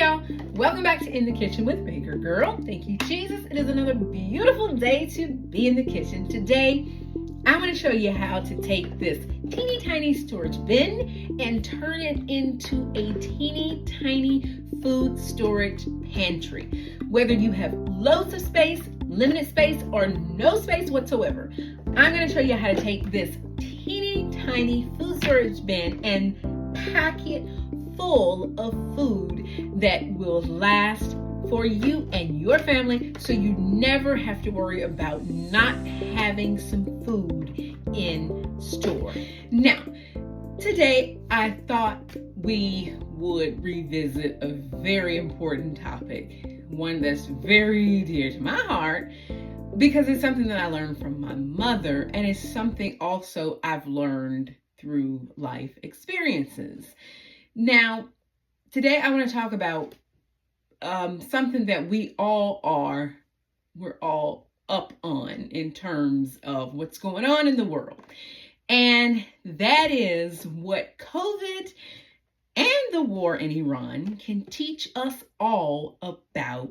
y'all, welcome back to In the Kitchen with Baker Girl. Thank you, Jesus. It is another beautiful day to be in the kitchen. Today, I'm going to show you how to take this teeny tiny storage bin and turn it into a teeny tiny food storage pantry. Whether you have loads of space, limited space, or no space whatsoever, I'm going to show you how to take this teeny tiny food storage bin and pack it full of food that will last for you and your family, so you never have to worry about not having some food in store. Now, today I thought we would revisit a very important topic, one that's very dear to my heart, because it's something that I learned from my mother, and it's something also I've learned through life experiences. Now, today I want to talk about something that we're all up on in terms of what's going on in the world. And that is what COVID and the war in Iran can teach us all about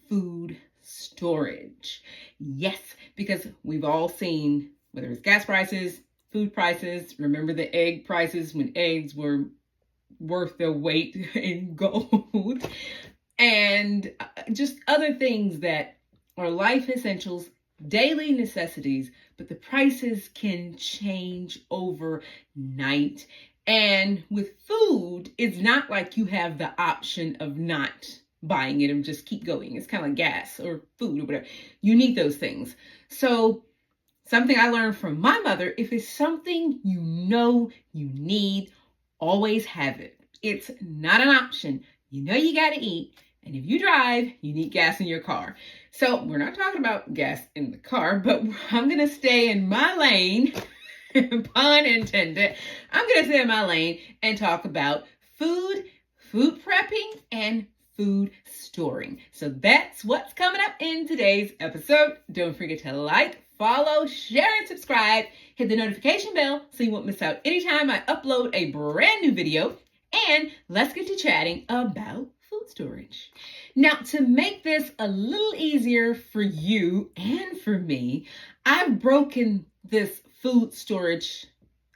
food storage. Yes, because we've all seen, whether it's gas prices, food prices, remember the egg prices when eggs were worth their weight in gold, and just other things that are life essentials, daily necessities, but the prices can change overnight. And with food, it's not like you have the option of not buying it and just keep going. It's kind of like gas or food or whatever. You need those things. So something I learned from my mother, if it's something you know you need, always have it. It's not an option. You know you got to eat. And if you drive, you need gas in your car. So we're not talking about gas in the car, but I'm going to stay in my lane, pun intended. I'm going to stay in my lane and talk about food prepping, and food storing. So that's what's coming up in today's episode. Don't forget to like, follow, share, and subscribe. Hit the notification bell so you won't miss out anytime I upload a brand new video. And let's get to chatting about food storage. Now, to make this a little easier for you and for me, I've broken this food storage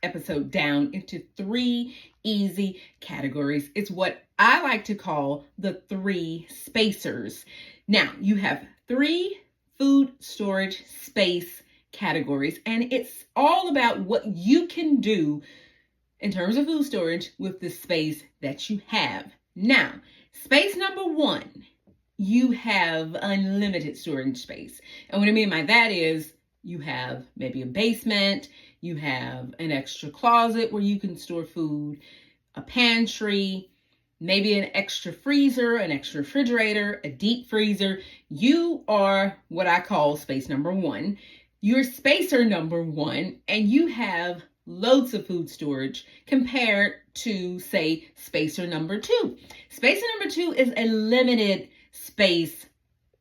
episode down into 3 easy categories. It's what I like to call the 3 spacers. Now, you have 3 food storage space categories, and it's all about what you can do in terms of food storage with the space that you have. Now, space number 1, you have unlimited storage space. And what I mean by that is you have maybe a basement, you have an extra closet where you can store food, a pantry, maybe an extra freezer, an extra refrigerator, a deep freezer. You are what I call space number 1. You're spacer number 1, and you have loads of food storage compared to, say, spacer number 2. Spacer number 2 is a limited space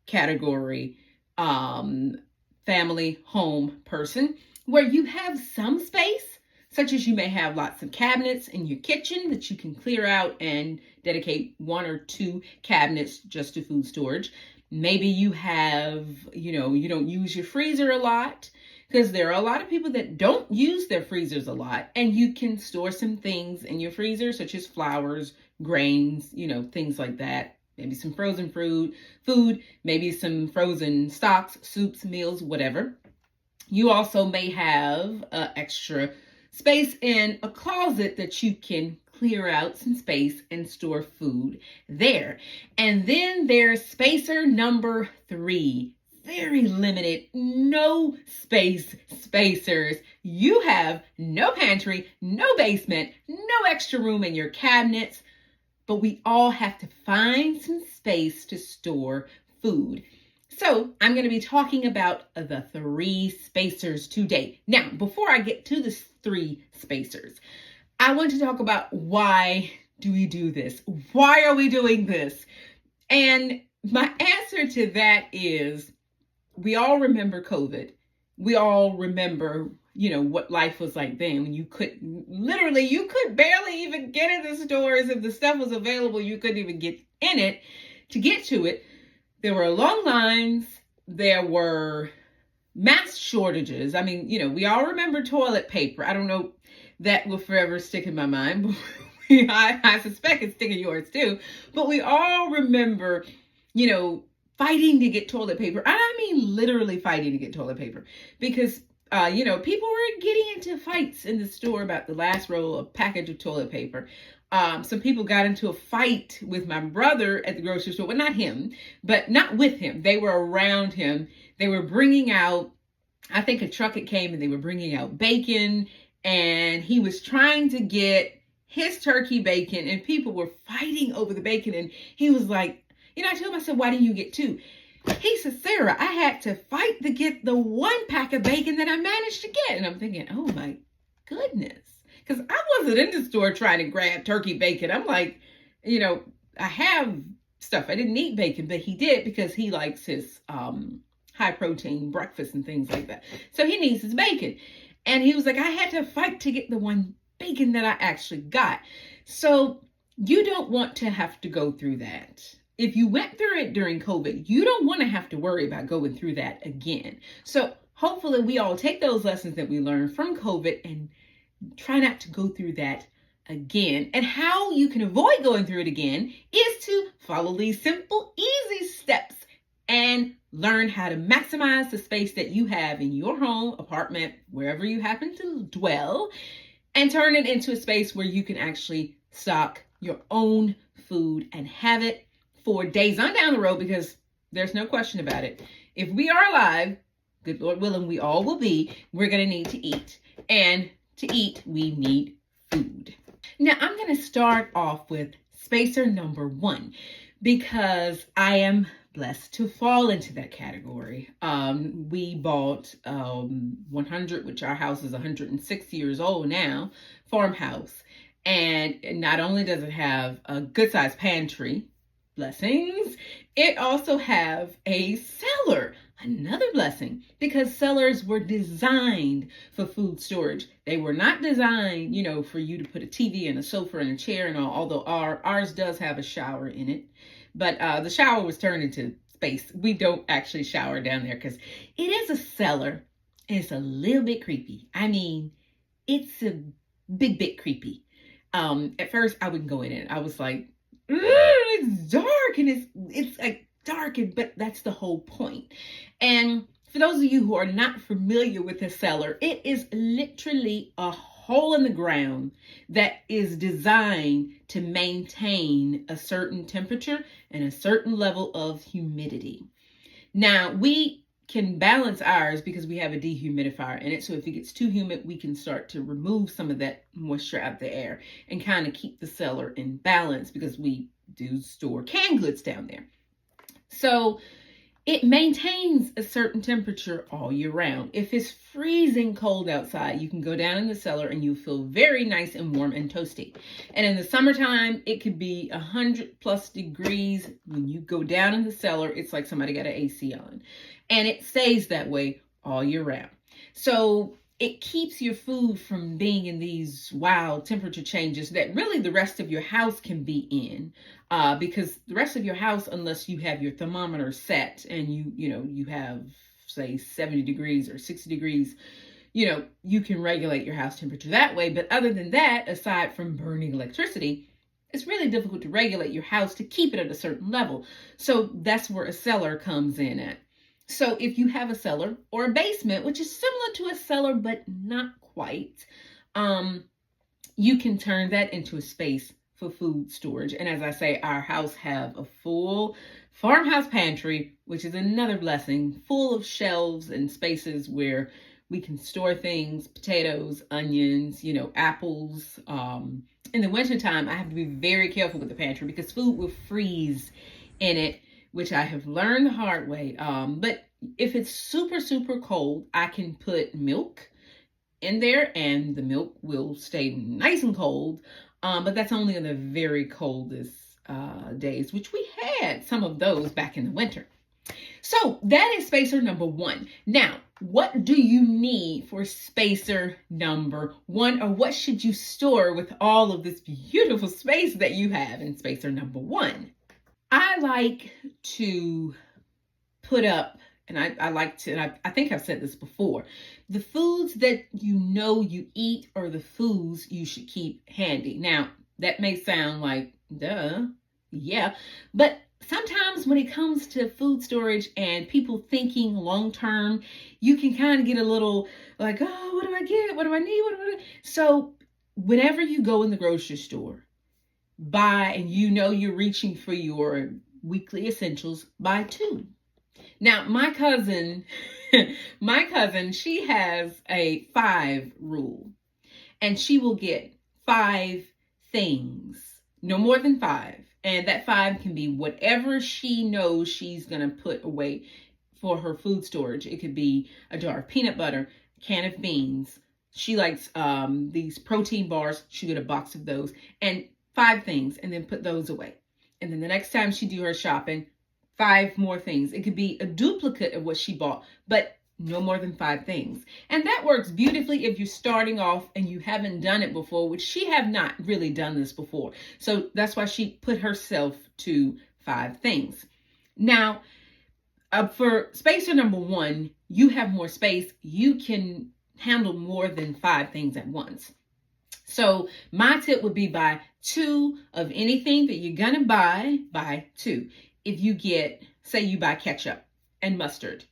category, family, home person, where you have some space, such as you may have lots of cabinets in your kitchen that you can clear out and dedicate 1 or 2 cabinets just to food storage. Maybe you have, you don't use your freezer a lot, because there are a lot of people that don't use their freezers a lot, and you can store some things in your freezer, such as flours, grains, things like that. Maybe some frozen food, maybe some frozen stocks, soups, meals, whatever. You also may have extra space in a closet that you can clear out some space and store food there. And then there's spacer number 3. Very limited, no space spacers. You have no pantry, no basement, no extra room in your cabinets, but we all have to find some space to store food. So I'm going to be talking about the 3 spacers today. Now, before I get to the 3 spacers, I want to talk about why do we do this? Why are we doing this? And my answer to that is, we all remember COVID. We all remember what life was like then, when you could barely even get in the stores. If the stuff was available, you couldn't even get in it to get to it. There were long lines. There were mass shortages. I mean, we all remember toilet paper. I don't know, that will forever stick in my mind, but I suspect it's sticking yours too. But we all remember, fighting to get toilet paper. I mean, literally fighting to get toilet paper, because people were getting into fights in the store about the last roll of package of toilet paper. Some people got into a fight with my brother at the grocery store. Well, not him, but not with him. They were around him. They were bringing out, I think a truck had came and they were bringing out bacon, and he was trying to get his turkey bacon, and people were fighting over the bacon. And he was like, I told him, I said, why didn't you get two? He said, Sarah, I had to fight to get the one pack of bacon that I managed to get. And I'm thinking, oh my goodness. Because I wasn't in the store trying to grab turkey bacon. I'm like, I have stuff. I didn't eat bacon, but he did, because he likes his high protein breakfast and things like that. So he needs his bacon. And he was like, I had to fight to get the one bacon that I actually got. So you don't want to have to go through that. If you went through it during COVID, you don't want to have to worry about going through that again. So hopefully we all take those lessons that we learned from COVID and try not to go through that again. And how you can avoid going through it again is to follow these simple, easy steps and learn how to maximize the space that you have in your home, apartment, wherever you happen to dwell, and turn it into a space where you can actually stock your own food and have it for days on down the road, because there's no question about it. If we are alive, good Lord willing, we all will be, we're going to need to eat. And to eat, we need food. Now, I'm going to start off with spacer number 1, because I am blessed to fall into that category. We bought 100, which our house is 106 years old now, farmhouse. And not only does it have a good sized pantry, blessings, it also have a cellar, another blessing, because cellars were designed for food storage. They were not designed, for you to put a TV and a sofa and a chair and all, although ours does have a shower in it. But the shower was turned into space. We don't actually shower down there because it is a cellar and it's a little bit creepy. I mean, it's a big bit creepy. At first I wouldn't go in it. I was like, it's dark, and it's like dark, but that's the whole point. And for those of you who are not familiar with a cellar, it is literally a hole in the ground that is designed to maintain a certain temperature and a certain level of humidity. Now, we can balance ours because we have a dehumidifier in it. So if it gets too humid, we can start to remove some of that moisture out of the air and kind of keep the cellar in balance, because we do store canned goods down there. So it maintains a certain temperature all year round. If it's freezing cold outside, you can go down in the cellar and you feel very nice and warm and toasty. And in the summertime, it could be 100+ degrees. When you go down in the cellar, it's like somebody got an AC on. And it stays that way all year round. So it keeps your food from being in these wild temperature changes that really the rest of your house can be in. Because the rest of your house, unless you have your thermometer set and you have, say, 70 degrees or 60 degrees, you can regulate your house temperature that way. But other than that, aside from burning electricity, it's really difficult to regulate your house to keep it at a certain level. So that's where a cellar comes in at. So if you have a cellar or a basement, which is similar to a cellar, but not quite, you can turn that into a space for food storage. And as I say, our house have a full farmhouse pantry, which is another blessing, full of shelves and spaces where we can store things, potatoes, onions, apples. In the wintertime, I have to be very careful with the pantry because food will freeze in it, which I have learned the hard way. But if it's super, super cold, I can put milk in there and the milk will stay nice and cold. But that's only in the very coldest days, which we had some of those back in the winter. So that is spacer number 1. Now, What do you need for spacer number one, or what should you store with all of this beautiful space that you have in spacer number one? I like to put up, and I like to, and I think I've said this before, the foods that you know you eat are the foods you should keep handy. Now, that may sound like, duh, yeah, but sometimes when it comes to food storage and people thinking long term, you can kind of get a little like, oh, what do I get? What do I need? What do I? So, whenever you go in the grocery store, buy, and you know you're reaching for your weekly essentials, buy two. Now, my cousin, she has a 5 rule, and she will get 5 things, no more than 5. And that 5 can be whatever she knows she's going to put away for her food storage. It could be a jar of peanut butter, a can of beans. She likes these protein bars. She get a box of those, and 5 things, and then put those away. And then the next time she do her shopping, 5 more things. It could be a duplicate of what she bought, but no more than 5 things. And that works beautifully if you're starting off and you haven't done it before, which she have not really done this before. So that's why she put herself to 5 things. Now, for spacer number one, you have more space. You can handle more than 5 things at once. So my tip would be buy 2 of anything that you're gonna buy 2. If you get, say you buy ketchup and mustard,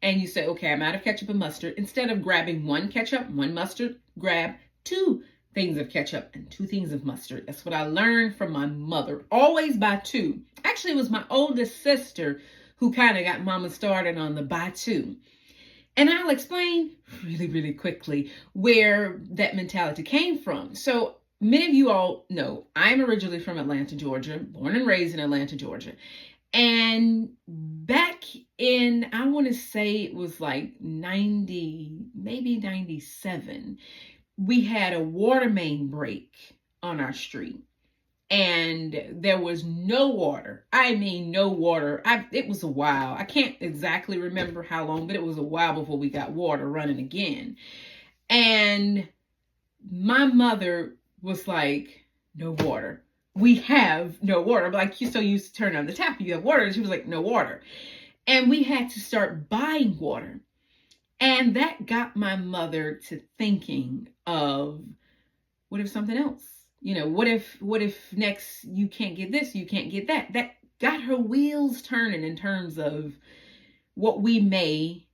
and you say, okay, I'm out of ketchup and mustard, instead of grabbing 1 ketchup, 1 mustard, grab 2 things of ketchup and 2 things of mustard. That's what I learned from my mother. Always buy 2. Actually, it was my oldest sister who kind of got mama started on the buy 2. And I'll explain really, really quickly where that mentality came from. So many of you all know I'm originally from Atlanta, Georgia, born and raised in Atlanta, Georgia. And back in, I want to say it was like 90, maybe 97, we had a water main break on our street. And there was no water. I mean, no water. It was a while. I can't exactly remember how long, but it was a while before we got water running again. And my mother was like, no water. We have no water. Like, you so used to turn on the tap, you have water. And she was like, no water. And we had to start buying water. And that got my mother to thinking of, what if something else? You know, what if next you can't get this, you can't get that? That got her wheels turning in terms of what we may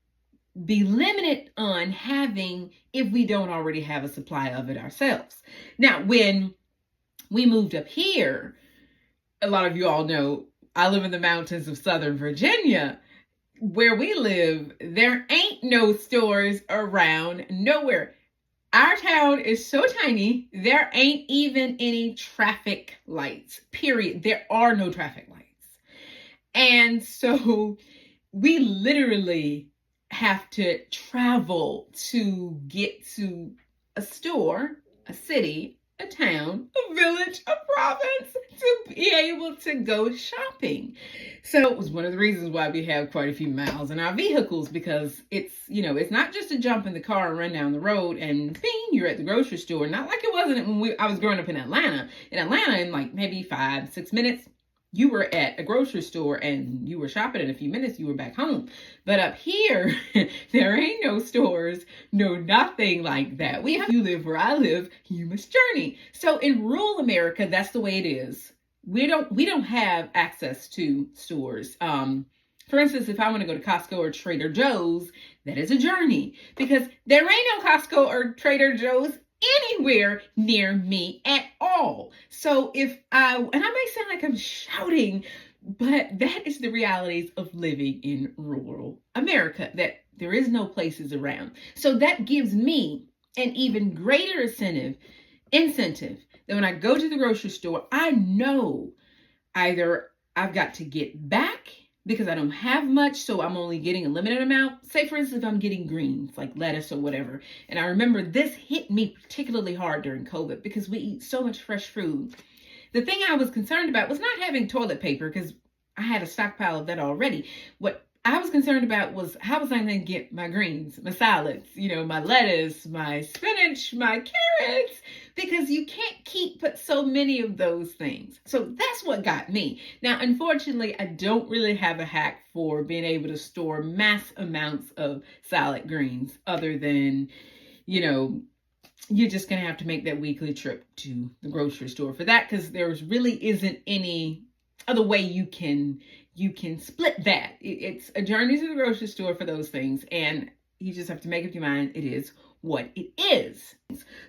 be limited on having if we don't already have a supply of it ourselves. Now, when we moved up here, a lot of you all know I live in the mountains of Southern Virginia. Where we live, there ain't no stores around, nowhere. Our town is so tiny, there ain't even any traffic lights, period. There are no traffic lights. And so we literally have to travel to get to a store, a city, a town, a village, a province, to be able to go shopping. So it was one of the reasons why we have quite a few miles in our vehicles, because it's, you know, it's not just to jump in the car and run down the road and bing, you're at the grocery store. Not like it wasn't when I was growing up in Atlanta. In Atlanta, in like maybe 5-6 minutes, you were at a grocery store and you were shopping. In a few minutes, you were back home. But up here, there ain't no stores, no nothing like that. You live where I live, you must journey. So in rural America, that's the way it is. We don't have access to stores. For instance, if I want to go to Costco or Trader Joe's, that is a journey, because there ain't no Costco or Trader Joe's anywhere near me at all. So and I may sound like I'm shouting, but that is the realities of living in rural America, that there is no places around. So that gives me an even greater incentive that when I go to the grocery store, I know either I've got to get back because I don't have much, so I'm only getting a limited amount. Say, for instance, if I'm getting greens, like lettuce or whatever. And I remember this hit me particularly hard during COVID because we eat so much fresh food. The thing I was concerned about was not having toilet paper, because I had a stockpile of that already. What I was concerned about was how was I going to get my greens, my salads, my lettuce, my spinach, my carrots, because you can't keep but so many of those things. So that's what got me. Now, unfortunately, I don't really have a hack for being able to store mass amounts of salad greens other than, you're just going to have to make that weekly trip to the grocery store for that, because there really isn't any other way you can split that. It's a journey to the grocery store for those things, and you just have to make up your mind it is what it is.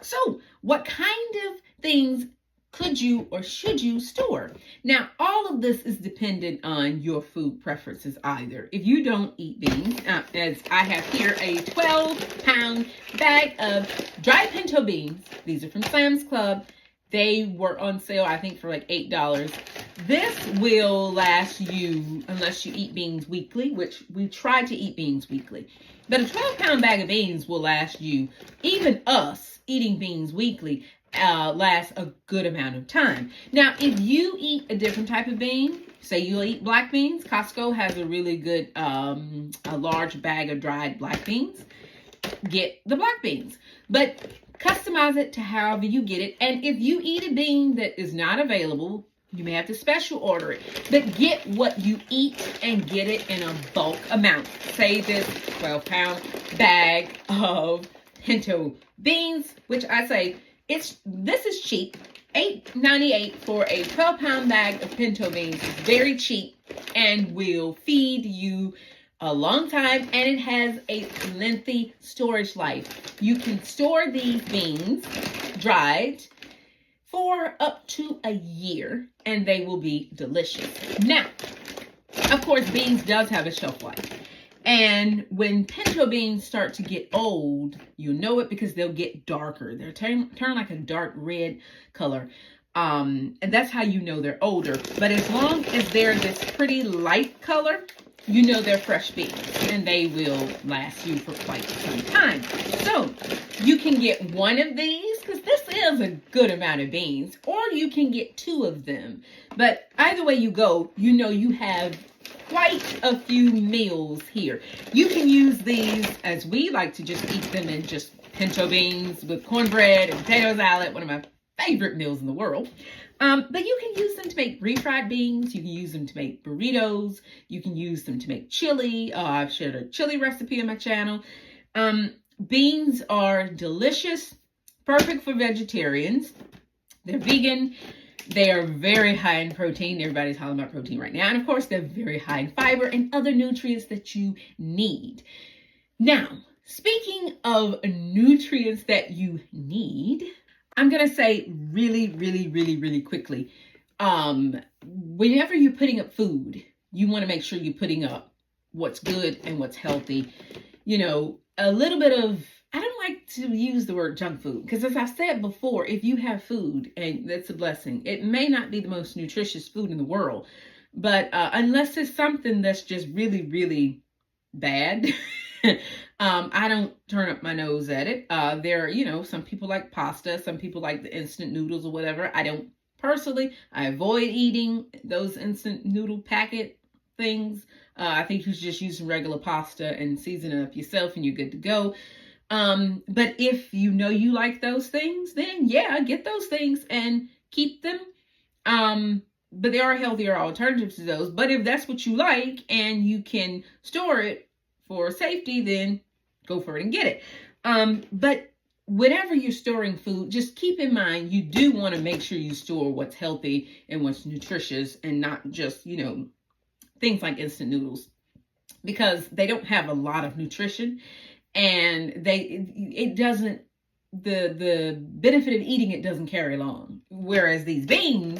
So what kind of things could you or should you store? Now, all of this is dependent on your food preferences either. If you don't eat beans, as I have here a 12-pound bag of dried pinto beans. These are from Sam's Club. They were on sale, I think, for like $8. This will last you, unless you eat beans weekly, which we try to eat beans weekly. But a 12-pound bag of beans will last you, even us eating beans weekly, lasts a good amount of time. Now, if you eat a different type of bean, say you'll eat black beans, Costco has a really good, a large bag of dried black beans. Get the black beans. But customize it to however you get it. And if you eat a bean that is not available, you may have to special order it. But get what you eat and get it in a bulk amount. Say this 12-pound bag of pinto beans, which I say this is cheap. $8.98 for a 12-pound bag of pinto beans is very cheap and will feed you a long time, and it has a lengthy storage life. You can store these beans dried for up to a year, and they will be delicious. Now, of course, beans does have a shelf life. And when pinto beans start to get old, you know it because they'll get darker. They'll turn like a dark red color. And that's how you know they're older. But as long as they're this pretty light color, you know they're fresh beans, and they will last you for quite some time. So you can get one of these, because this is a good amount of beans, or you can get two of them. But either way you go, you know you have quite a few meals here. You can use these, as we like to just eat them, in just pinto beans with cornbread and potato salad, one of my favorite meals in the world. But you can use them to make refried beans. You can use them to make burritos. You can use them to make chili. I've shared a chili recipe on my channel. Beans are delicious, perfect for vegetarians. They're vegan. They are very high in protein. Everybody's talking about protein right now. And of course, they're very high in fiber and other nutrients that you need. Now, speaking of nutrients that you need, I'm going to say really quickly, whenever you're putting up food, you want to make sure you're putting up what's good and what's healthy. A little bit of, I don't like to use the word junk food, because as I've said before, if you have food, and that's a blessing, it may not be the most nutritious food in the world, but unless it's something that's just really bad, I don't turn up my nose at it. Some people like pasta, some people like the instant noodles or whatever. I don't personally. I avoid eating those instant noodle packet things. I think you should just use some regular pasta and season it up yourself, and you're good to go. But if you know you like those things, then yeah, get those things and keep them. But there are healthier alternatives to those. But if that's what you like and you can store it for safety, then go for it and get it. But whenever you're storing food, just keep in mind, you do want to make sure you store what's healthy and what's nutritious, and not just, things like instant noodles, because they don't have a lot of nutrition, and the benefit of eating it doesn't carry along. Whereas these beans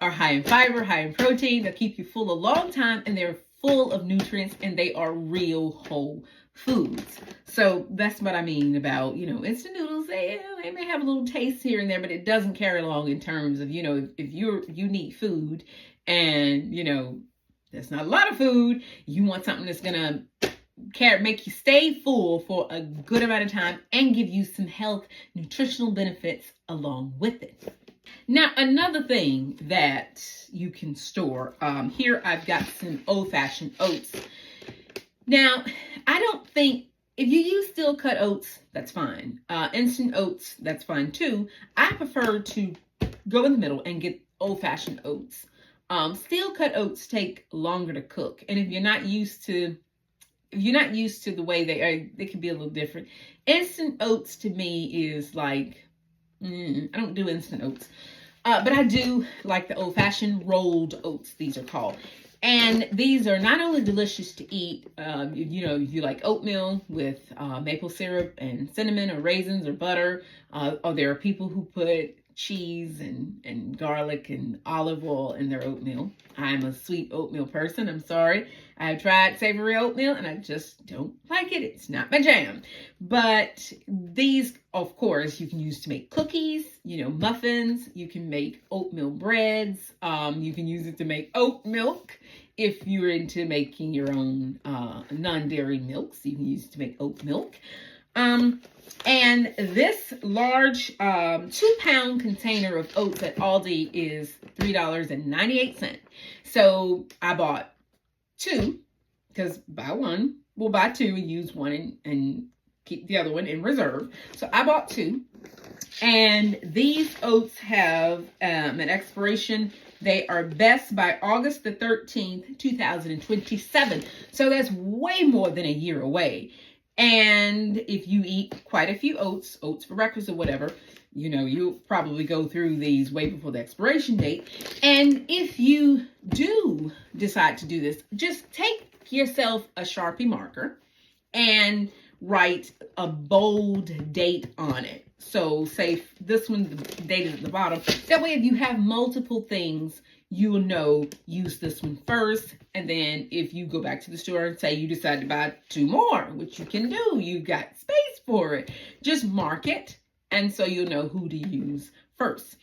are high in fiber, high in protein. They'll keep you full a long time, and they're full of nutrients, and they are real whole foods. So that's what I mean about, instant noodles. They may have a little taste here and there, but it doesn't carry along in terms of, if you need food and, that's not a lot of food, you want something that's going to make you stay full for a good amount of time and give you some health, nutritional benefits along with it. Now, another thing that you can store, here I've got some old-fashioned oats. Now, I don't think if you use steel cut oats, that's fine. Instant oats, that's fine too. I prefer to go in the middle and get old-fashioned oats. Steel cut oats take longer to cook, and if you're not used to the way they are, they can be a little different. Instant oats to me is like, I don't do instant oats. But I do like the old-fashioned rolled oats, these are called. And these are not only delicious to eat, if you like oatmeal with maple syrup and cinnamon or raisins or butter, or there are people who put cheese and garlic and olive oil in their oatmeal. I'm a sweet oatmeal person. I'm sorry. I've tried savory oatmeal and I just don't like it. It's not my jam. But these, of course, you can use to make cookies, muffins. You can make oatmeal breads. You can use it to make oat milk. If you're into making your own non-dairy milks, you can use it to make oat milk. And this large 2-pound container of oats at Aldi is $3.98. So I bought 2, because buy 1, we'll buy 2 and use 1 and keep the other one in reserve. So I bought 2. And these oats have an expiration. They are best by August the 13th, 2027. So that's way more than a year away. And if you eat quite a few oats for breakfast or whatever, you'll probably go through these way before the expiration date. And if you do decide to do this, just take yourself a Sharpie marker and write a bold date on it. So say this one, the date is at the bottom. That way, if you have multiple things, you will know, use this one first. And then if you go back to the store and say you decide to buy 2 more, which you can do, you've got space for it, just mark it. And so you'll know who to use first.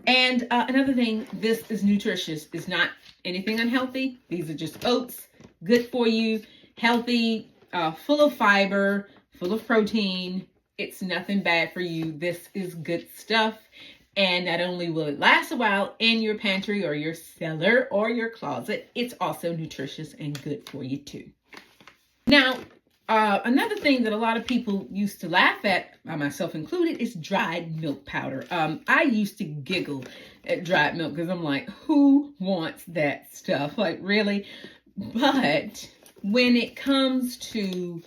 And another thing, this is nutritious. It's not anything unhealthy. These are just oats, good for you, healthy, full of fiber, full of protein. It's nothing bad for you. This is good stuff. And not only will it last a while in your pantry or your cellar or your closet, it's also nutritious and good for you too. Now, another thing that a lot of people used to laugh at, myself included, is dried milk powder. I used to giggle at dried milk because I'm like, who wants that stuff? Like, really? But when it comes to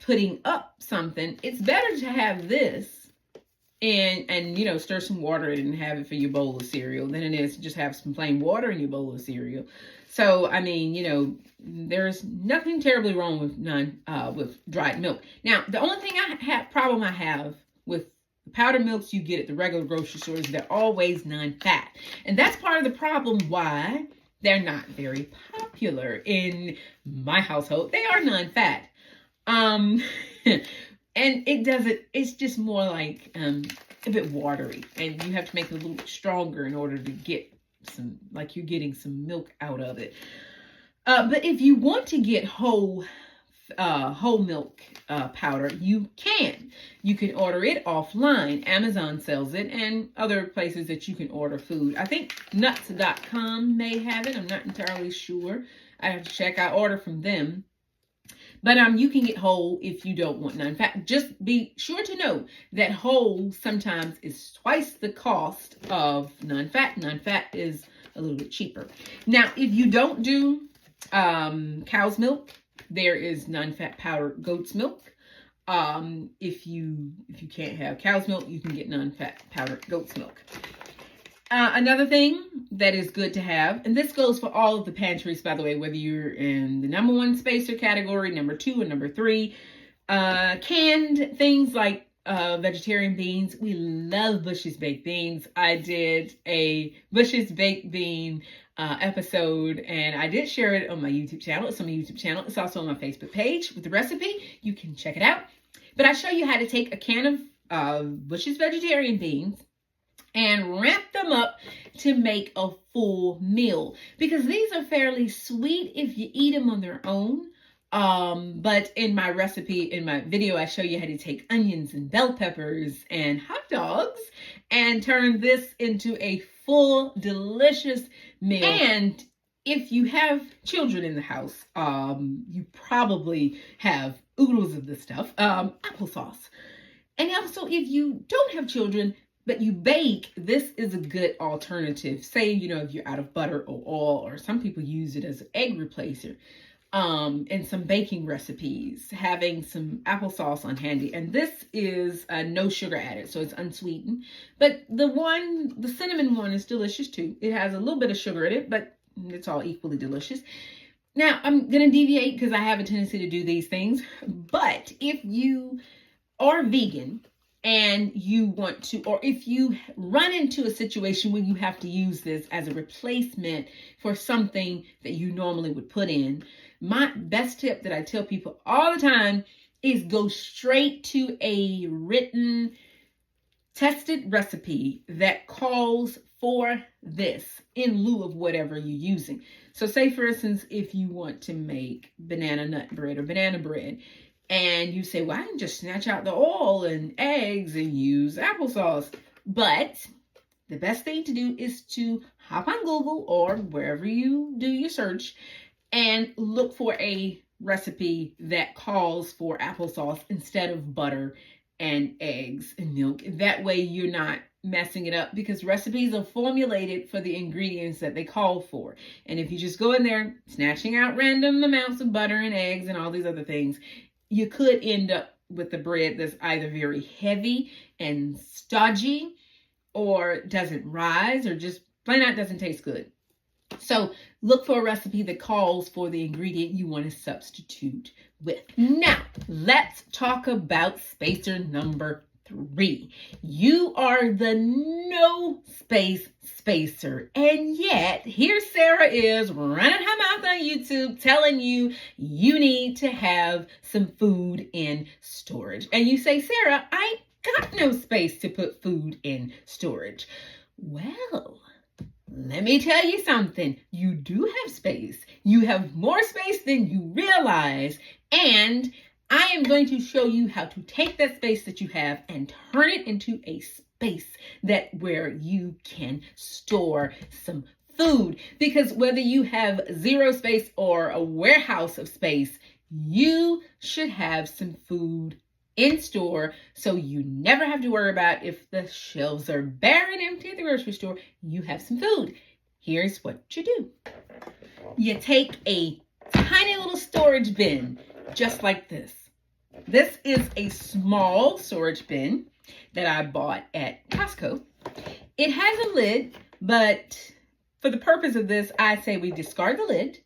putting up something, it's better to have this and stir some water in and have it for your bowl of cereal than it is to just have some plain water in your bowl of cereal. So, I mean, there's nothing terribly wrong with dried milk. Now, the only thing problem I have with the powdered milks you get at the regular grocery stores, they're always non-fat. And that's part of the problem why they're not very popular in my household. They are non-fat. And it's just more like a bit watery, and you have to make it a little bit stronger in order to get like you're getting some milk out of it. But if you want to get whole milk powder, you can. You can order it offline. Amazon sells it, and other places that you can order food. I think nuts.com may have it. I'm not entirely sure. I have to check. I order from them. But you can get whole if you don't want non-fat. Just be sure to know that whole sometimes is twice the cost of non-fat. Non-fat is a little bit cheaper. Now, if you don't do cow's milk, there is non-fat powdered goat's milk. If you can't have cow's milk, you can get non-fat powdered goat's milk. Another thing that is good to have, and this goes for all of the pantries, by the way, whether you're in the number 1 spacer category, number 2, or number 3, canned things like vegetarian beans. We love Bush's baked beans. I did a Bush's baked bean episode, and I did share it on my YouTube channel. It's on my YouTube channel. It's also on my Facebook page with the recipe. You can check it out. But I show you how to take a can of Bush's vegetarian beans and ramp them up to make a full meal, because these are fairly sweet if you eat them on their own. But in my recipe, in my video, I show you how to take onions and bell peppers and hot dogs and turn this into a full, delicious meal. And if you have children in the house, you probably have oodles of this stuff, applesauce. And also, if you don't have children, but you bake, this is a good alternative. Say, if you're out of butter or oil, or some people use it as an egg replacer. In some baking recipes, having some applesauce on handy. And this is no sugar added, so it's unsweetened. But the cinnamon one is delicious too. It has a little bit of sugar in it, but it's all equally delicious. Now, I'm going to deviate because I have a tendency to do these things. But if you are vegan and you want to, or if you run into a situation where you have to use this as a replacement for something that you normally would put in, my best tip that I tell people all the time is go straight to a written, tested recipe that calls for this in lieu of whatever you're using. So say, for instance, if you want to make banana nut bread or banana bread, and you say, well, I can just snatch out the oil and eggs and use applesauce. But the best thing to do is to hop on Google or wherever you do your search and look for a recipe that calls for applesauce instead of butter and eggs and milk. That way you're not messing it up, because recipes are formulated for the ingredients that they call for. And if you just go in there snatching out random amounts of butter and eggs and all these other things, you could end up with a bread that's either very heavy and stodgy, or doesn't rise, or just plain out doesn't taste good. So look for a recipe that calls for the ingredient you want to substitute with. Now, let's talk about spacer number 3. You are the no space spacer. And yet, here Sarah is running her mouth on YouTube telling you you need to have some food in storage. And you say, Sarah, I got no space to put food in storage. Well, let me tell you something. You do have space. You have more space than you realize. And I am going to show you how to take that space that you have and turn it into a space where you can store some food. Because whether you have zero space or a warehouse of space, you should have some food in store, so you never have to worry about if the shelves are bare and empty at the grocery store. You have some food. Here's what you do. You take a tiny little storage bin, just like this. This is a small storage bin that I bought at Costco. It has a lid, but for the purpose of this, I say we discard the lid.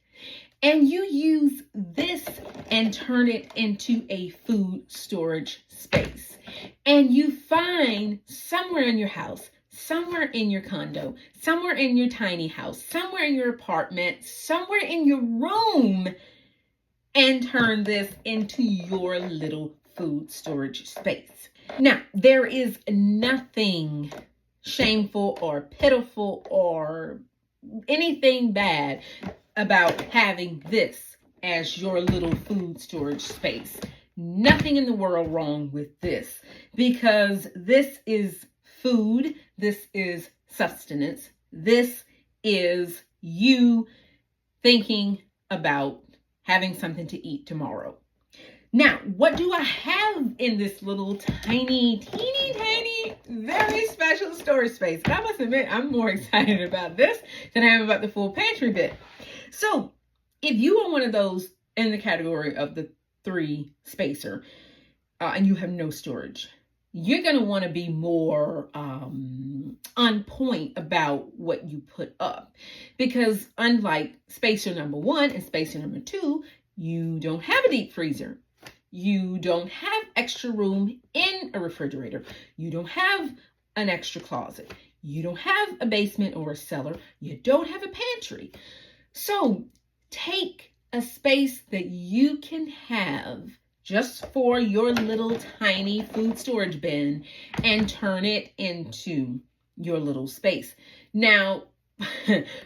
And you use this and turn it into a food storage space. And you find somewhere in your house, somewhere in your condo, somewhere in your tiny house, somewhere in your apartment, somewhere in your room, and turn this into your little food storage space. Now, there is nothing shameful or pitiful or anything bad about having this as your little food storage space. Nothing in the world wrong with this, because this is food, this is sustenance, this is you thinking about having something to eat tomorrow. Now, what do I have in this little tiny, teeny, tiny, very special storage space? And I must admit, I'm more excited about this than I am about the full pantry bit. So, if you are one of those in the category of the 3 spacer, and you have no storage, you're going to want to be more on point about what you put up. Because unlike spacer number 1 and spacer number 2, you don't have a deep freezer. You don't have extra room in a refrigerator. You don't have an extra closet. You don't have a basement or a cellar. You don't have a pantry. So take a space that you can have just for your little tiny food storage bin and turn it into your little space. Now,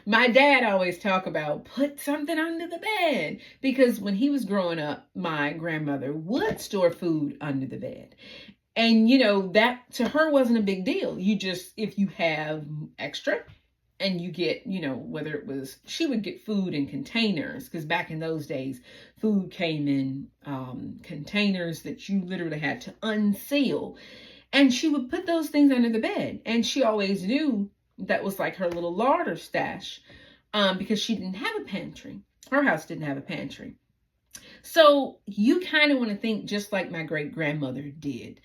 my dad always talk about put something under the bed, because when he was growing up, my grandmother would store food under the bed. And that to her wasn't a big deal. You just, if you have extra, and you get, whether it was, she would get food in containers, because back in those days, food came in containers that you literally had to unseal. And she would put those things under the bed. And she always knew that was like her little larder stash, because she didn't have a pantry. Her house didn't have a pantry. So you kind of want to think just like my great grandmother did.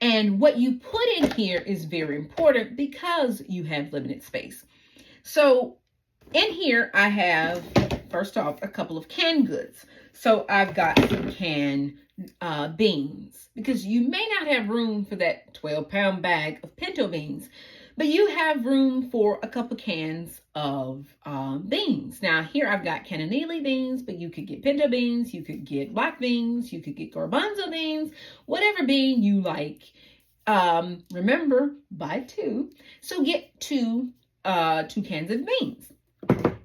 And what you put in here is very important because you have limited space. So in here, I have, first off, a couple of canned goods. So I've got some canned beans, because you may not have room for that 12-pound bag of pinto beans, but you have room for a couple cans of beans. Now here I've got cannellini beans, but you could get pinto beans, you could get black beans, you could get garbanzo beans, whatever bean you like. Remember, buy two. So get two cans of beans.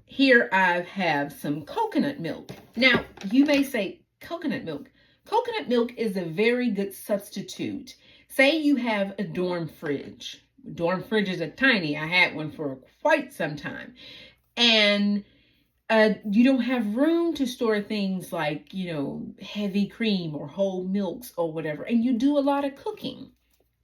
Here I have some coconut milk. Now you may say, coconut milk. Coconut milk is a very good substitute. Say you have a dorm fridge. Dorm fridges are tiny. I had one for quite some time. And you don't have room to store things like, heavy cream or whole milks or whatever. And you do a lot of cooking.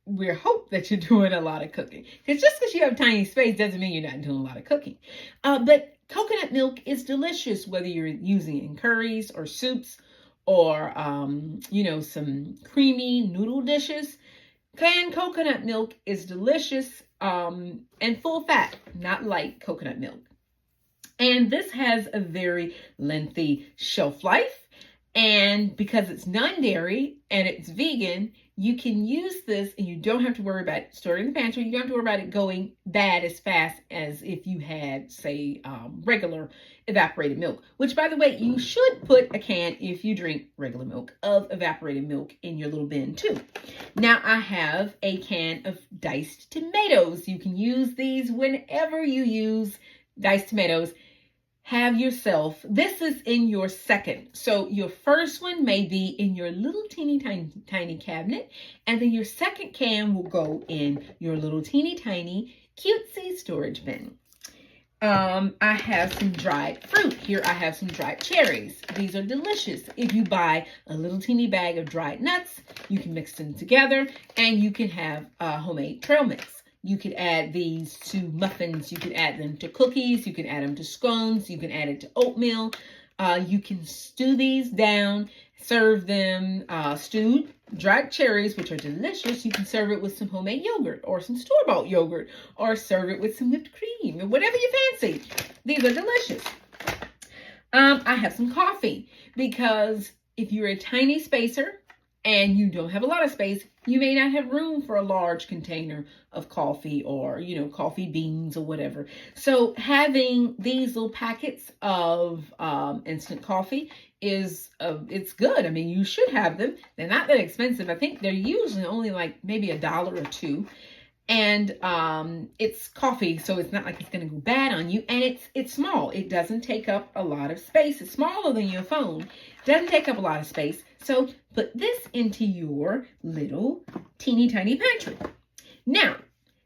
We hope that you're doing a lot of cooking. Because just because you have tiny space doesn't mean you're not doing a lot of cooking. But coconut milk is delicious, whether you're using it in curries or soups or, some creamy noodle dishes. Canned coconut milk is delicious and full fat, not light coconut milk. And this has a very lengthy shelf life. And because it's non-dairy and it's vegan, you can use this and you don't have to worry about storing in the pantry. You don't have to worry about it going bad as fast as if you had, say, regular evaporated milk. Which, by the way, you should put a can, if you drink regular milk, of evaporated milk in your little bin too. Now I have a can of diced tomatoes. You can use these whenever you use diced tomatoes. Have yourself, this is in your second. So your first one may be in your little teeny tiny cabinet, and then your second can will go in your little teeny tiny cutesy storage bin. I have some dried fruit. Here I have some dried cherries. These are delicious. If you buy a little teeny bag of dried nuts, you can mix them together and you can have a homemade trail mix. You could add these to muffins. You could add them to cookies. You can add them to scones. You can add it to oatmeal. You can stew these down, serve them stewed dried cherries, which are delicious. You can serve it with some homemade yogurt or some store-bought yogurt, or serve it with some whipped cream or whatever you fancy. These are delicious. I have some coffee, because if you're a tiny spacer and you don't have a lot of space, you may not have room for a large container of coffee or, coffee beans or whatever. So having these little packets of instant coffee is, it's good. I mean, you should have them. They're not that expensive. I think they're usually only like maybe $1 or $2. And it's coffee, so it's not like it's going to go bad on you. And it's small. It doesn't take up a lot of space. It's smaller than your phone. It doesn't take up a lot of space. So put this into your little teeny tiny pantry. Now,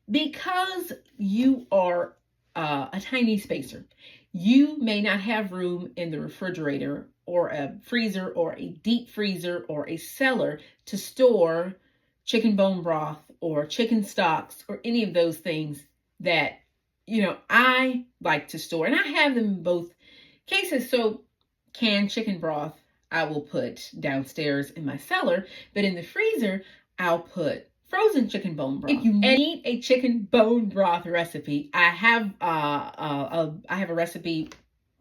because you are a tiny spacer, you may not have room in the refrigerator or a freezer or a deep freezer or a cellar to store chicken bone broth or chicken stocks or any of those things that, I like to store. And I have them in both cases. So canned chicken broth, I will put downstairs in my cellar, but in the freezer, I'll put frozen chicken bone broth. If you need a chicken bone broth recipe, I have a recipe,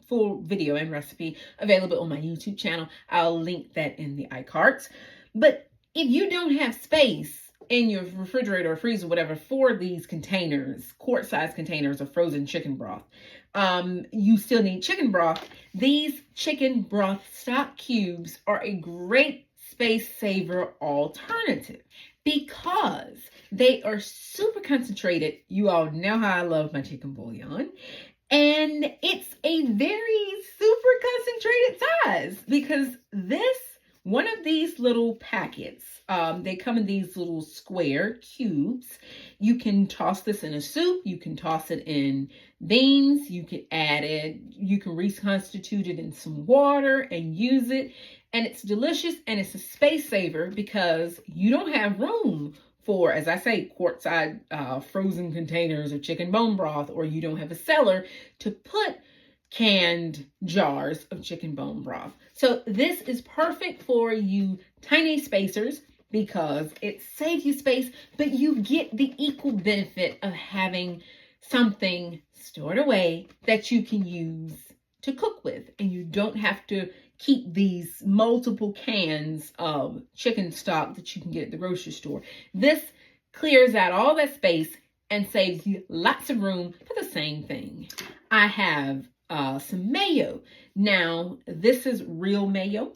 full video and recipe available on my YouTube channel. I'll link that in the iCards. But if you don't have space in your refrigerator or freezer, whatever, for these containers, quart-sized containers of frozen chicken broth, you still need chicken broth. These chicken broth stock cubes are a great space saver alternative because they are super concentrated. You all know how I love my chicken bouillon. And it's a very super concentrated size, because this one of these little packets. They come in these little square cubes. You can toss this in a soup. You can toss it in beans. You can add it. You can reconstitute it in some water and use it. And it's delicious, and it's a space saver because you don't have room for, as I say, quart-size frozen containers of chicken bone broth, or you don't have a cellar to put canned jars of chicken bone broth. So this is perfect for you tiny spacers because it saves you space, but you get the equal benefit of having something stored away that you can use to cook with, and you don't have to keep these multiple cans of chicken stock that you can get at the grocery store. This clears out all that space and saves you lots of room for the same thing. I have some mayo. Now, this is real mayo,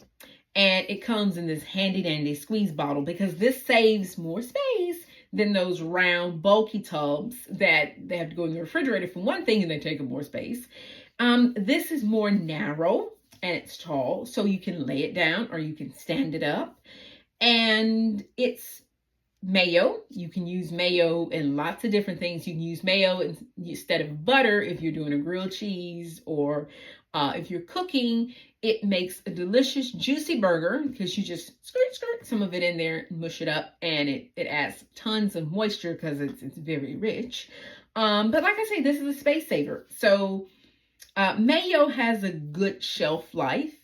and it comes in this handy dandy squeeze bottle because this saves more space than those round bulky tubs that they have to go in the refrigerator for one thing, and they take up more space. This is more narrow and it's tall, so you can lay it down or you can stand it up. And it's mayo. You can use mayo in lots of different things. You can use mayo instead of butter if you're doing a grilled cheese, or if you're cooking. It makes a delicious juicy burger because you just skirt some of it in there, mush it up, and it adds tons of moisture because it's very rich. But like I say, this is a space saver. So mayo has a good shelf life,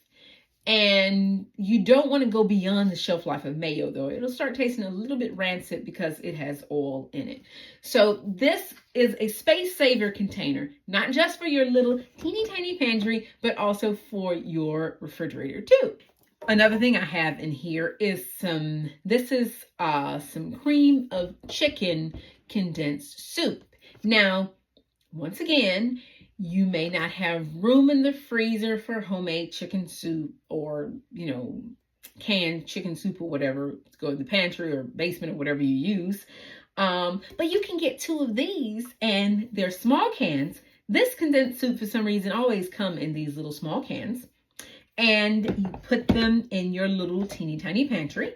and you don't want to go beyond the shelf life of mayo, though. It'll start tasting a little bit rancid because it has oil in it. So this is a space saver container, not just for your little teeny tiny pantry, but also for your refrigerator too. Another thing I have in here is some cream of chicken condensed soup. Now, once again, you may not have room in the freezer for homemade chicken soup, or, canned chicken soup or whatever. Go to the pantry or basement or whatever you use. But you can get 2 of these, and they're small cans. This condensed soup, for some reason, always come in these little small cans. And you put them in your little teeny tiny pantry.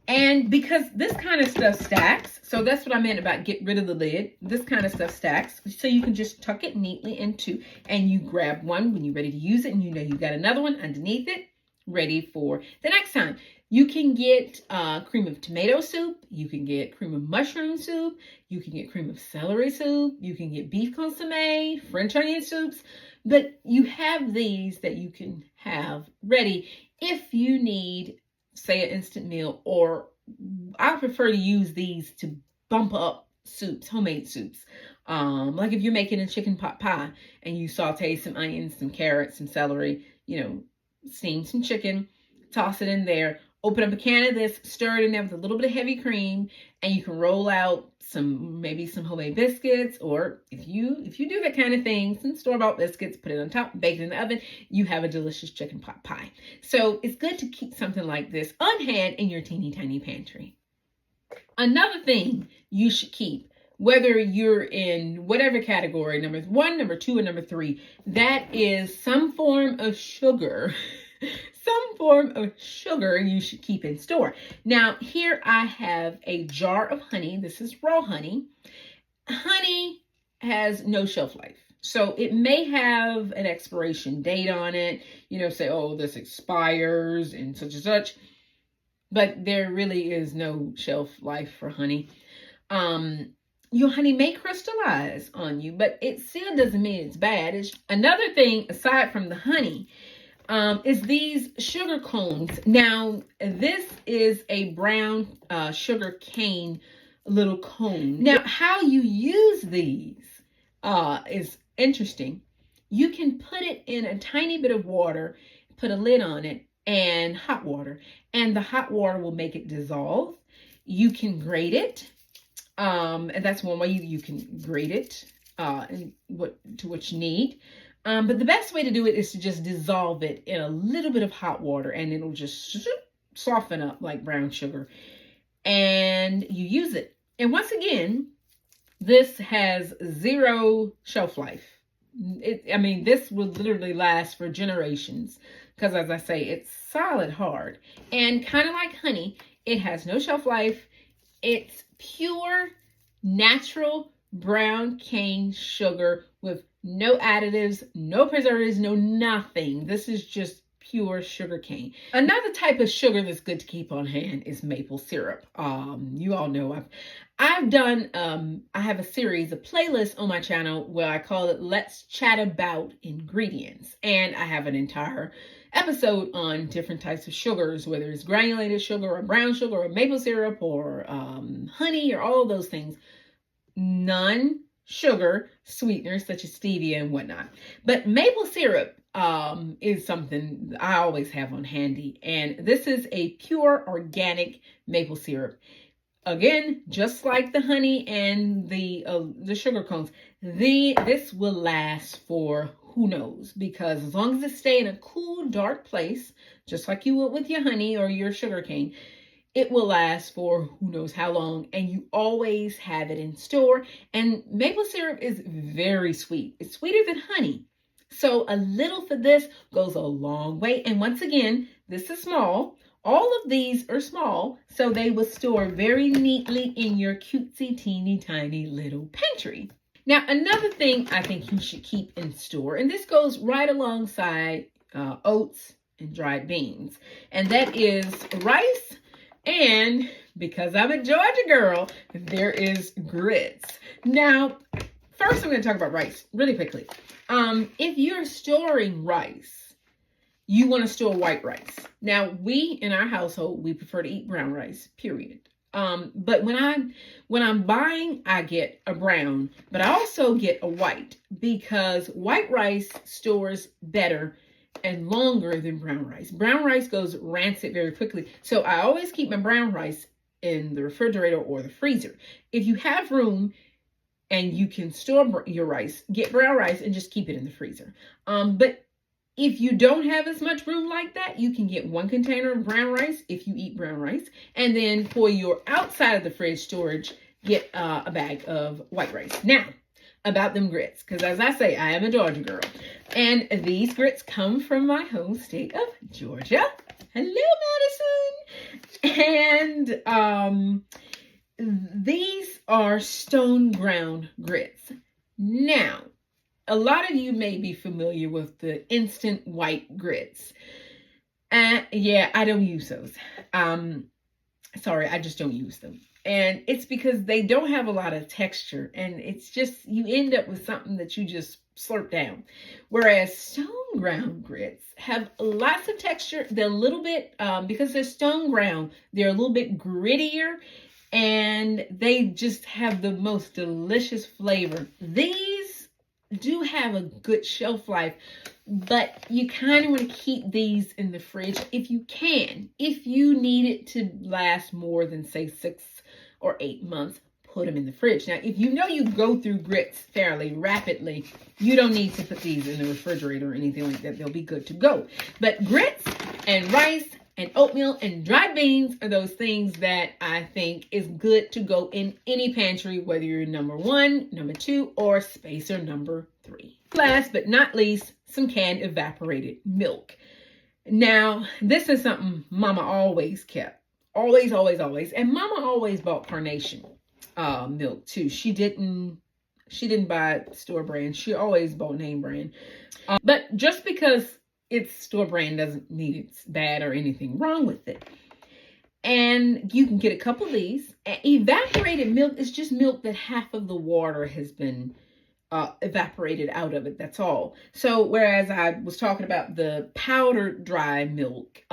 And because this kind of stuff stacks, so that's what I meant about get rid of the lid. This kind of stuff stacks, so you can just tuck it neatly into, and you grab one when you're ready to use it, and you know you've got another one underneath it, ready for the next time. You can get cream of tomato soup. You can get cream of mushroom soup. You can get cream of celery soup. You can get beef consomme, French onion soups. But you have these that you can have ready if you need, say, an instant meal, or I prefer to use these to bump up soups, homemade soups. Like if you're making a chicken pot pie and you saute some onions, some carrots, some celery, steam some chicken, toss it in there, open up a can of this, stir it in there with a little bit of heavy cream, and you can roll out maybe some homemade biscuits, or if you do that kind of thing, some store-bought biscuits, put it on top, bake it in the oven, you have a delicious chicken pot pie. So it's good to keep something like this on hand in your teeny tiny pantry. Another thing you should keep, whether you're in whatever category, number 1, number 2, or number 3, that is some form of sugar. Some form of sugar you should keep in store. Now, here I have a jar of honey. This is raw honey. Honey has no shelf life. So it may have an expiration date on it. Say, oh, this expires and such. But there really is no shelf life for honey. Your honey may crystallize on you, but it still doesn't mean it's bad. It's another thing aside from the honey. Is these sugar cones. Now, this is a brown sugar cane little cone. Now, how you use these is interesting. You can put it in a tiny bit of water, put a lid on it, and hot water. And the hot water will make it dissolve. You can grate it. And that's one way you can grate it to what you need. But the best way to do it is to just dissolve it in a little bit of hot water, and it'll just soften up like brown sugar, and you use it. And once again, this has 0 shelf life. This will literally last for generations because, as I say, it's solid hard. And kind of like honey, it has no shelf life. It's pure, natural brown cane sugar with no additives, no preservatives, no nothing. This is just pure sugar cane. Another type of sugar that's good to keep on hand is maple syrup. You all know I've done I have a series, a playlist on my channel where I call it Let's Chat About Ingredients, and I have an entire episode on different types of sugars, whether it's granulated sugar or brown sugar or maple syrup or honey or all of those things. Non-sugar sweeteners such as stevia and whatnot. But maple syrup is something I always have on handy. And this is a pure organic maple syrup. Again, just like the honey and the sugar cones, this will last for who knows, because as long as it stays in a cool, dark place, just like you would with your honey or your sugar cane, it will last for who knows how long, and you always have it in store. And maple syrup is very sweet. It's sweeter than honey. So a little for this goes a long way. And once again, this is small. All of these are small, so they will store very neatly in your cutesy, teeny, tiny little pantry. Now, another thing I think you should keep in store, and this goes right alongside oats and dried beans, and that is rice. And because I'm a Georgia girl, there is grits. Now, first I'm going to talk about rice really quickly. If you're storing rice, you want to store white rice. Now, we in our household, we prefer to eat brown rice, period. But when I'm buying, I get a brown, but I also get a white because white rice stores better and longer than brown rice. Brown rice goes rancid very quickly. So I always keep my brown rice in the refrigerator or the freezer. If you have room and you can store your rice, get brown rice and just keep it in the freezer. But if you don't have as much room like that, you can get 1 container of brown rice if you eat brown rice. And then for your outside of the fridge storage, get a bag of white rice. Now, about them grits, because as I say, I am a Georgia girl. And these grits come from my home state of Georgia. Hello, Madison. And these are stone ground grits. Now, a lot of you may be familiar with the instant white grits. Yeah, I don't use those. Sorry, I just don't use them. And it's because they don't have a lot of texture, and it's just, you end up with something that you just slurp down. Whereas stone ground grits have lots of texture. They're a little bit, because they're stone ground, they're a little bit grittier, and they just have the most delicious flavor. These do have a good shelf life, but you kind of want to keep these in the fridge if you can. If you need it to last more than, say, 6 or 8 months, put them in the fridge. Now, if you know you go through grits fairly rapidly, you don't need to put these in the refrigerator or anything like that. They'll be good to go. But grits and rice and oatmeal and dried beans are those things that I think is good to go in any pantry, whether you're number 1, number 2, or spacer number 3. Last but not least, some canned evaporated milk. Now, this is something Mama always kept. Always. And Mama always bought Carnation milk too. She didn't buy store brand. She always bought name brand. But just because it's store brand doesn't mean it's bad or anything wrong with it. And you can get a couple of these. Evaporated milk is just milk that half of the water has been evaporated out of it. That's all. So whereas I was talking about the powdered dry milk,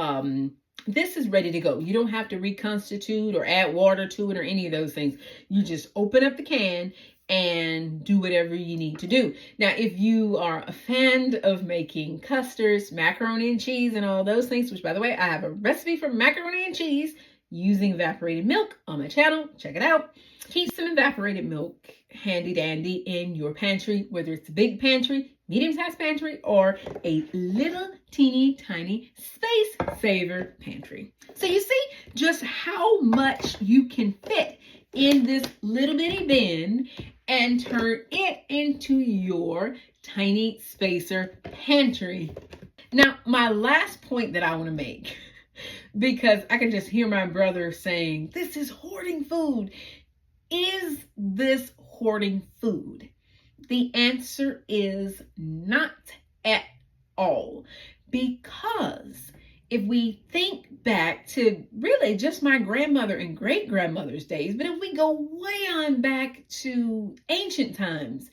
this is ready to go. You don't have to reconstitute or add water to it or any of those things. You just open up the can and do whatever you need to do. Now, if you are a fan of making custards, macaroni and cheese, and all those things, which, by the way, I have a recipe for macaroni and cheese using evaporated milk on my channel. Check it out. Keep some evaporated milk handy dandy in your pantry, whether it's a big pantry, medium-sized pantry, or a little teeny tiny space saver pantry. So you see just how much you can fit in this little bitty bin and turn it into your tiny spacer pantry. Now, my last point that I want to make, because I can just hear my brother saying, this is hoarding food. Is this hoarding food? The answer is not at all. Because if we think back to really just my grandmother and great grandmother's days, but if we go way on back to ancient times,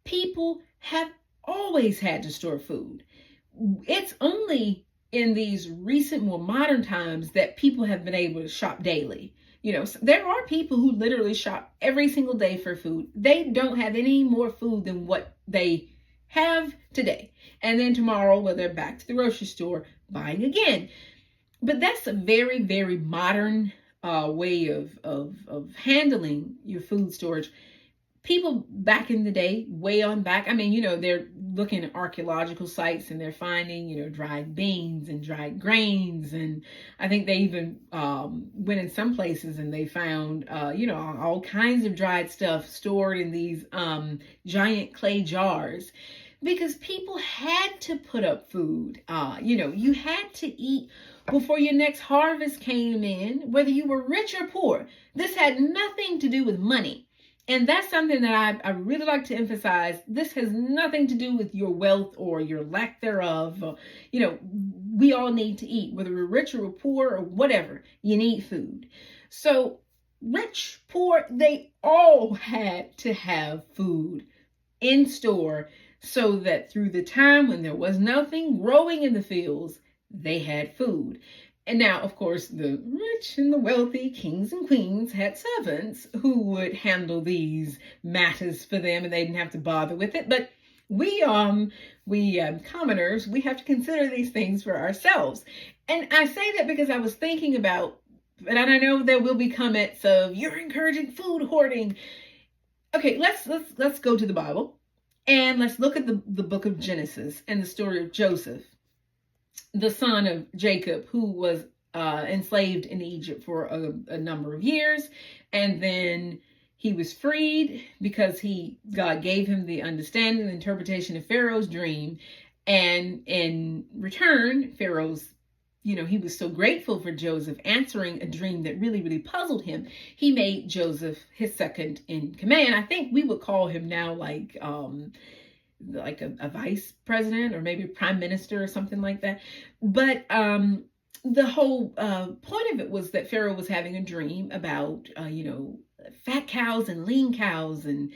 people have always had to store food. It's only in these recent, more modern times that people have been able to shop daily. There are people who literally shop every single day for food. They don't have any more food than what they have today. And then tomorrow, well, they're back to the grocery store buying again. But that's a very, very modern way of handling your food storage. People back in the day, way on back, they're looking at archaeological sites and they're finding, dried beans and dried grains. And I think they even went in some places and they found, all kinds of dried stuff stored in these giant clay jars. Because people had to put up food. You had to eat before your next harvest came in, whether you were rich or poor. This had nothing to do with money. And that's something that I really like to emphasize. This has nothing to do with your wealth or your lack thereof. We all need to eat, whether we're rich or poor or whatever. You need food. So rich, poor, they all had to have food in store so that through the time when there was nothing growing in the fields, they had food. And now, of course, the rich and the wealthy kings and queens had servants who would handle these matters for them, and they didn't have to bother with it. But we commoners, we have to consider these things for ourselves. And I say that because I was thinking about, and I know there will be comments of, you're encouraging food hoarding. Okay, let's go to the Bible and let's look at the book of Genesis and the story of Joseph, the son of Jacob, who was enslaved in Egypt for a number of years. And then he was freed because God gave him the understanding, the interpretation of Pharaoh's dream. And in return, Pharaoh's, he was so grateful for Joseph answering a dream that really, really puzzled him. He made Joseph his second in command. I think we would call him now like a vice president or maybe prime minister or something like that. But the whole point of it was that Pharaoh was having a dream about, fat cows and lean cows. And,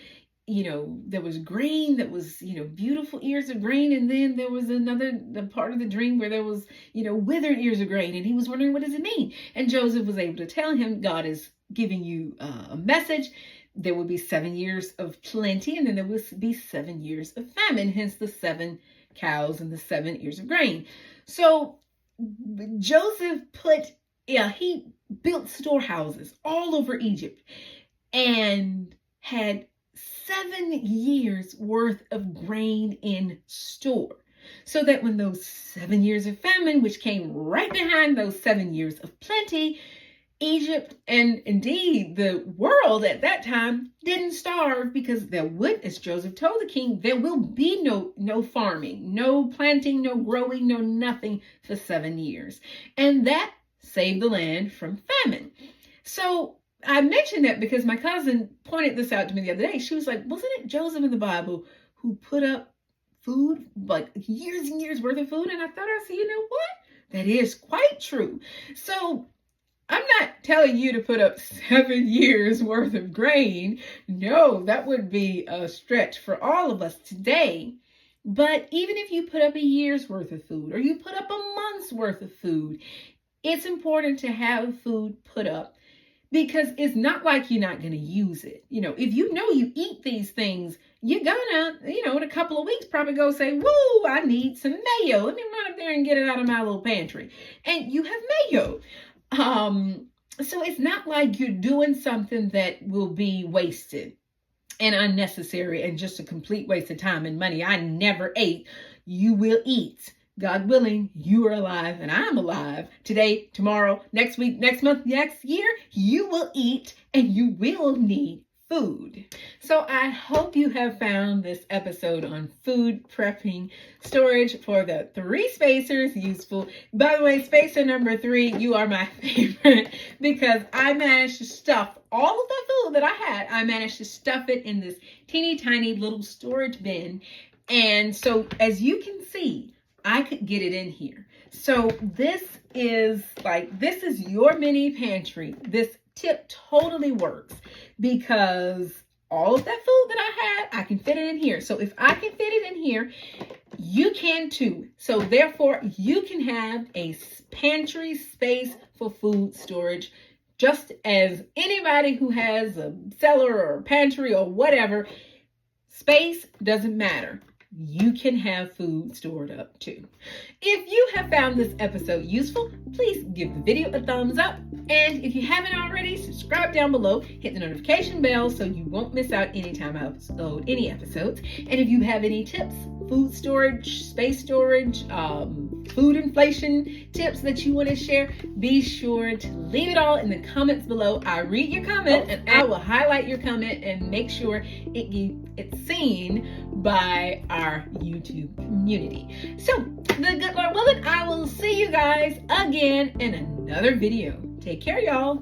there was grain that was, beautiful ears of grain. And then there was the part of the dream where there was, withered ears of grain. And he was wondering, what does it mean? And Joseph was able to tell him, God is giving you a message. There will be 7 years of plenty, and then there will be 7 years of famine, hence the 7 cows and the 7 ears of grain. So Joseph he built storehouses all over Egypt and had 7 years worth of grain in store. So that when those 7 years of famine, which came right behind those 7 years of plenty, Egypt and indeed the world at that time didn't starve, because there would, as Joseph told the king, there will be no farming, no planting, no growing, no nothing for 7 years. And that saved the land from famine. So I mentioned that because my cousin pointed this out to me the other day. She was like, wasn't it Joseph in the Bible who put up food, like years and years worth of food? And I said, you know what? That is quite true. So I'm not telling you to put up 7 years worth of grain. No, that would be a stretch for all of us today. But even if you put up a year's worth of food or you put up a month's worth of food, it's important to have food put up, because it's not like you're not going to use it. If you eat these things, you're gonna, in a couple of weeks probably go say, woo, I need some mayo. Let me run up there and get it out of my little pantry. And you have mayo. So it's not like you're doing something that will be wasted and unnecessary and just a complete waste of time and money. I never ate. You will eat. God willing, you are alive and I'm alive. Today, tomorrow, next week, next month, next year, you will eat and you will need food. So I hope you have found this episode on food prepping storage for the 3 spacers useful. By the way, spacer number 3, you are my favorite because I managed to stuff all of the food that I had. I managed to stuff it in this teeny tiny little storage bin. And so as you can see, I could get it in here. So this is your mini pantry. This tip totally works because all of that food that I had, I can fit it in here. So if I can fit it in here, you can too. So therefore, you can have a pantry space for food storage, just as anybody who has a cellar or a pantry or whatever. Space doesn't matter. You can have food stored up too. If you have found this episode useful, please give the video a thumbs up. And if you haven't already, subscribe down below, hit the notification bell so you won't miss out anytime I upload any episodes. And if you have any tips, food storage, space storage, food inflation tips that you want to share, be sure to leave it all in the comments below. I read your comment and I will highlight your comment and make sure it's seen by our YouTube community. So, the good Lord willing, I will see you guys again in another video. Take care, y'all.